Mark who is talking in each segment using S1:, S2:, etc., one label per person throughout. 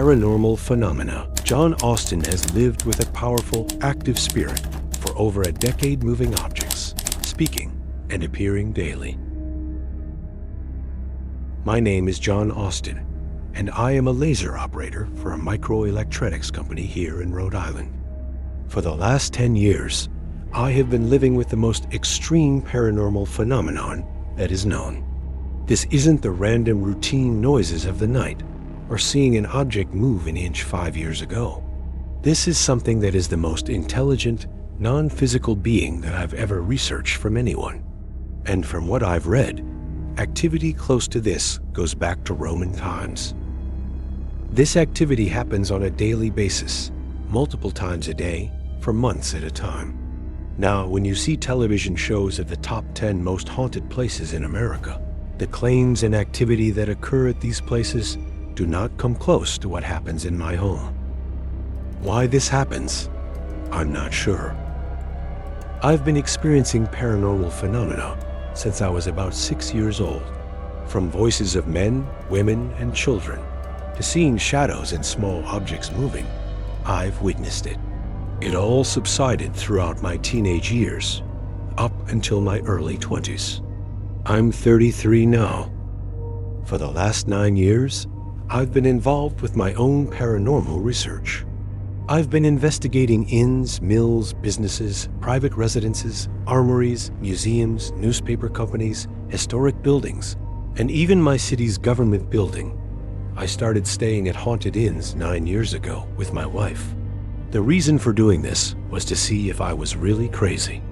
S1: paranormal phenomena. John Austin has lived with a powerful, active spirit for over a decade, moving objects, speaking, and appearing daily. My name is John Austin, and I am a laser operator for a microelectronics company here in Rhode Island. For the last 10 years, I have been living with the most extreme paranormal phenomenon that is known. This isn't the random routine noises of the night or seeing an object move an inch 5 years ago. This is something that is the most intelligent, non-physical being that I've ever researched from anyone. And from what I've read, activity close to this goes back to Roman times. This activity happens on a daily basis, multiple times a day, for months at a time. Now, when you see television shows of the top 10 most haunted places in America, the claims and activity that occur at these places do not come close to what happens in my home. Why this happens, I'm not sure. I've been experiencing paranormal phenomena since I was about 6 years old. From voices of men, women, and children, to seeing shadows and small objects moving, I've witnessed it. It all subsided throughout my teenage years, up until my early 20s. I'm 33 now. For the last 9 years, I've been involved with my own paranormal research. I've been investigating inns, mills, businesses, private residences, armories, museums, newspaper companies, historic buildings, and even my city's government building. I started staying at haunted inns 9 years ago with my wife. The reason for doing this was to see if I was really crazy.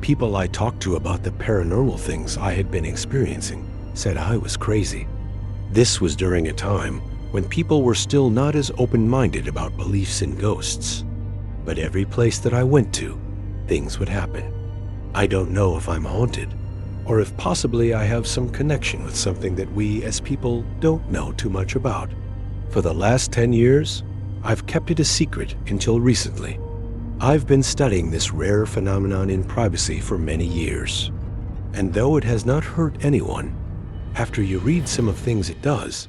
S1: People I talked to about the paranormal things I had been experiencing said I was crazy. This was during a time when people were still not as open-minded about beliefs in ghosts. But every place that I went to, things would happen. I don't know if I'm haunted, or if possibly I have some connection with something that we as people don't know too much about. For the last 10 years, I've kept it a secret until recently. I've been studying this rare phenomenon in privacy for many years. And though it has not hurt anyone, after you read some of things it does,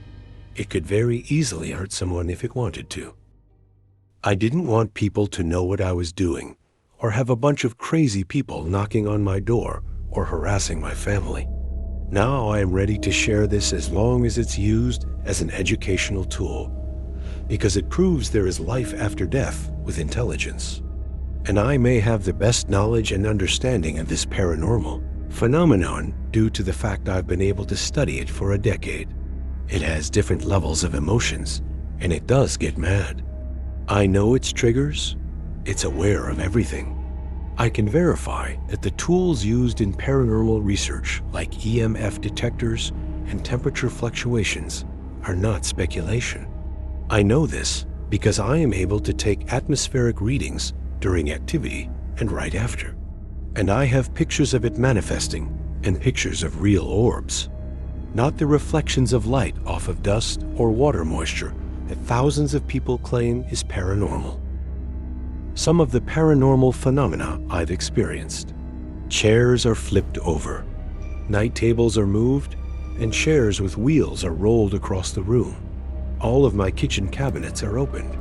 S1: it could very easily hurt someone if it wanted to. I didn't want people to know what I was doing, or have a bunch of crazy people knocking on my door or harassing my family. Now I am ready to share this as long as it's used as an educational tool, because it proves there is life after death with intelligence. And I may have the best knowledge and understanding of this paranormal phenomenon due to the fact I've been able to study it for a decade. It has different levels of emotions, and it does get mad. I know its triggers. It's aware of everything. I can verify that the tools used in paranormal research, like EMF detectors and temperature fluctuations, are not speculation. I know this because I am able to take atmospheric readings during activity and right after. And I have pictures of it manifesting and pictures of real orbs, not the reflections of light off of dust or water moisture that thousands of people claim is paranormal. Some of the paranormal phenomena I've experienced. Chairs are flipped over. Night tables are moved, and chairs with wheels are rolled across the room. All of my kitchen cabinets are opened.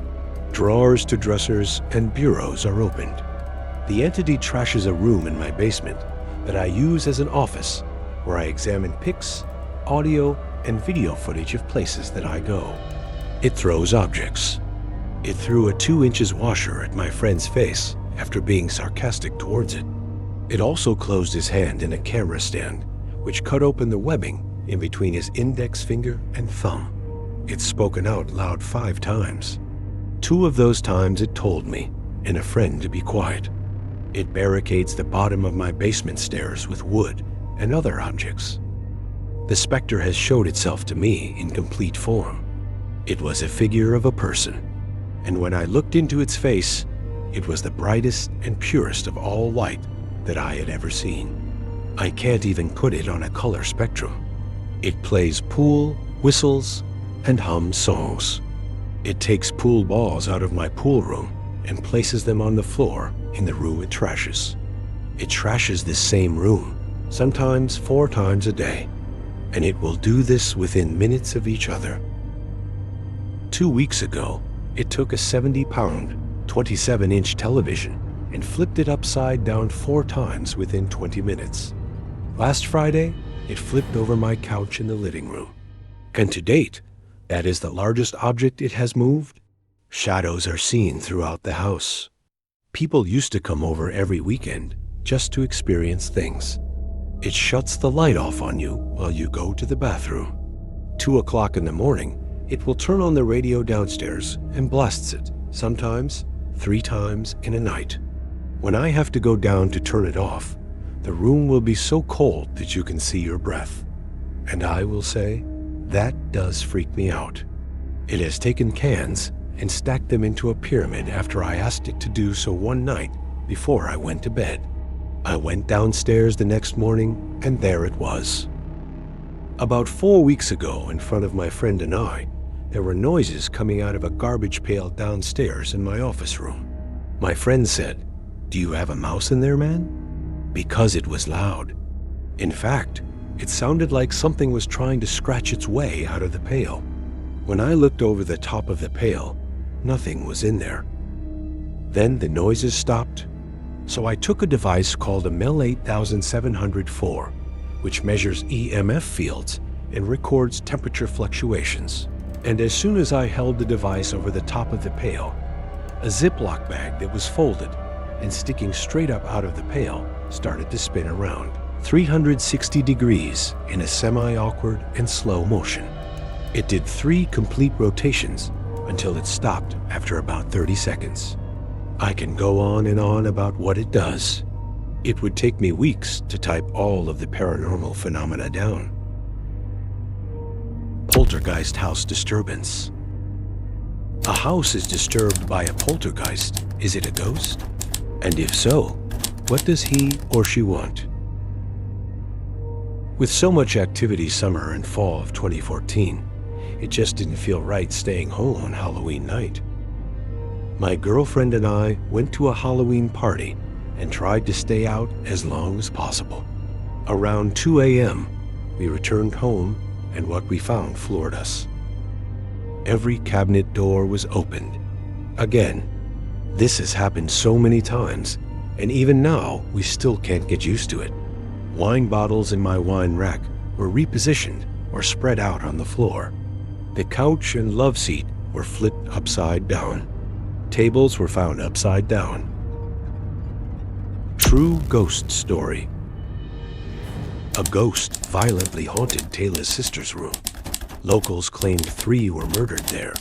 S1: Drawers to dressers and bureaus are opened. The entity trashes a room in my basement that I use as an office where I examine pics, audio, and video footage of places that I go. It throws objects. It threw a 2-inch washer at my friend's face after being sarcastic towards it. It also closed his hand in a camera stand, which cut open the webbing in between his index finger and thumb. It's spoken out loud 5 times. 2 of those times it told me and a friend to be quiet. It barricades the bottom of my basement stairs with wood and other objects. The specter has showed itself to me in complete form. It was a figure of a person, and when I looked into its face, it was the brightest and purest of all light that I had ever seen. I can't even put it on a color spectrum. It plays pool, whistles, and hums songs. It takes pool balls out of my pool room and places them on the floor in the room it trashes. It trashes this same room, sometimes 4 times a day, and it will do this within minutes of each other. 2 weeks ago, it took a 70-pound, 27-inch television and flipped it upside down 4 times within 20 minutes. Last Friday, it flipped over my couch in the living room. And to date, that is the largest object it has moved. Shadows are seen throughout the house. People used to come over every weekend just to experience things. It shuts the light off on you while you go to the bathroom. 2 o'clock in the morning, it will turn on the radio downstairs and blasts it, sometimes 3 times in a night. When I have to go down to turn it off, the room will be so cold that you can see your breath. And I will say, that does freak me out. It has taken cans and stacked them into a pyramid after I asked it to do so one night before I went to bed. I went downstairs the next morning, and there it was. About 4 weeks ago, in front of my friend and I, there were noises coming out of a garbage pail downstairs in my office room. My friend said, "Do you have a mouse in there, man?" Because it was loud. In fact, it sounded like something was trying to scratch its way out of the pail. When I looked over the top of the pail, nothing was in there. Then the noises stopped. So I took a device called a MEL 8704, which measures EMF fields and records temperature fluctuations. And as soon as I held the device over the top of the pail, a Ziploc bag that was folded and sticking straight up out of the pail started to spin around 360 degrees in a semi-awkward and slow motion. It did 3 complete rotations until it stopped after about 30 seconds. I can go on and on about what it does. It would take me weeks to type all of the paranormal phenomena down. Poltergeist house disturbance. A house is disturbed by a poltergeist. Is it a ghost? And if so, what does he or she want? With so much activity summer and fall of 2014, it just didn't feel right staying home on Halloween night. My girlfriend and I went to a Halloween party and tried to stay out as long as possible. Around 2 a.m., we returned home and what we found floored us. Every cabinet door was opened. Again, this has happened so many times, and even now we still can't get used to it. Wine bottles in my wine rack were repositioned or spread out on the floor. The couch and love seat were flipped upside down. Tables were found upside down. True ghost story. A ghost violently haunted Taylor's sister's room. Locals claimed 3 were murdered there,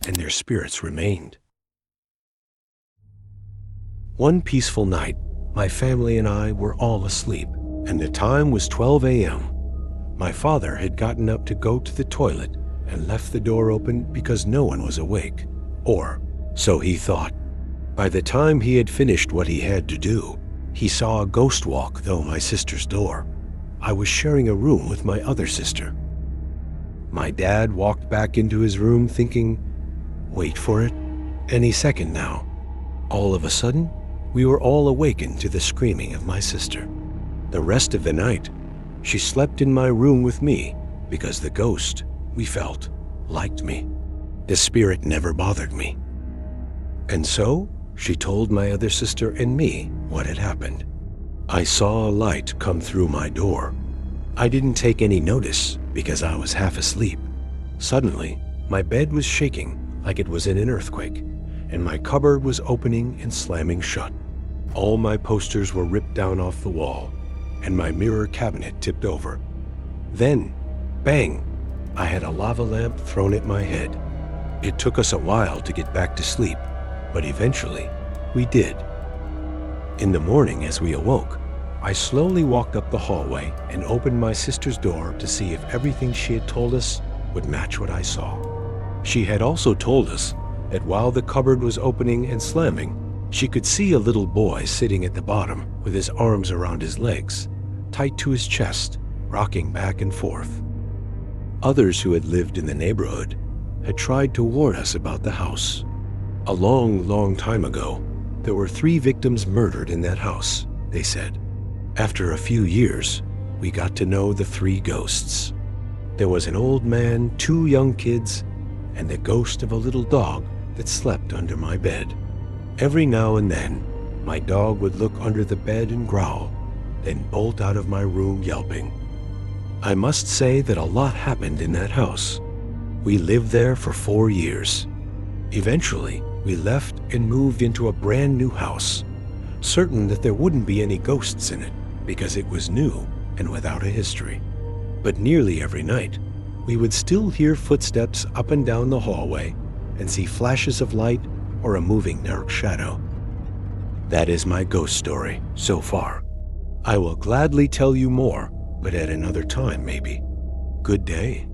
S1: and their spirits remained. One peaceful night, my family and I were all asleep, and the time was 12 a.m. My father had gotten up to go to the toilet and left the door open because no one was awake, or so he thought. By the time he had finished what he had to do, he saw a ghost walk through my sister's door. I was sharing a room with my other sister. My dad walked back into his room thinking, wait for it, any second now. All of a sudden, we were all awakened to the screaming of my sister. The rest of the night, she slept in my room with me because the ghost, we felt, liked me. The spirit never bothered me. And so, she told my other sister and me what had happened. I saw a light come through my door. I didn't take any notice because I was half asleep. Suddenly, my bed was shaking like it was in an earthquake, and my cupboard was opening and slamming shut. All my posters were ripped down off the wall, and my mirror cabinet tipped over. Then, bang, I had a lava lamp thrown at my head. It took us a while to get back to sleep, but eventually, we did. In the morning, as we awoke, I slowly walked up the hallway and opened my sister's door to see if everything she had told us would match what I saw. She had also told us that while the cupboard was opening and slamming, she could see a little boy sitting at the bottom with his arms around his legs, tight to his chest, rocking back and forth. Others who had lived in the neighborhood had tried to warn us about the house. A long, long time ago, there were 3 victims murdered in that house, they said. After a few years, we got to know the 3 ghosts. There was an old man, 2 young kids, and the ghost of a little dog that slept under my bed. Every now and then, my dog would look under the bed and growl, then bolt out of my room yelping. I must say that a lot happened in that house. We lived there for 4 years. Eventually, we left and moved into a brand new house, certain that there wouldn't be any ghosts in it because it was new and without a history. But nearly every night, we would still hear footsteps up and down the hallway and see flashes of light or a moving dark shadow. That is my ghost story so far. I will gladly tell you more, but at another time maybe. Good day.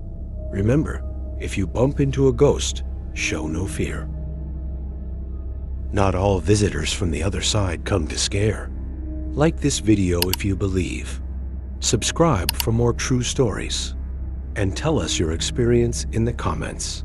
S1: Remember, if you bump into a ghost, show no fear. Not all visitors from the other side come to scare. Like this video if you believe. Subscribe for more true stories. And tell us your experience in the comments.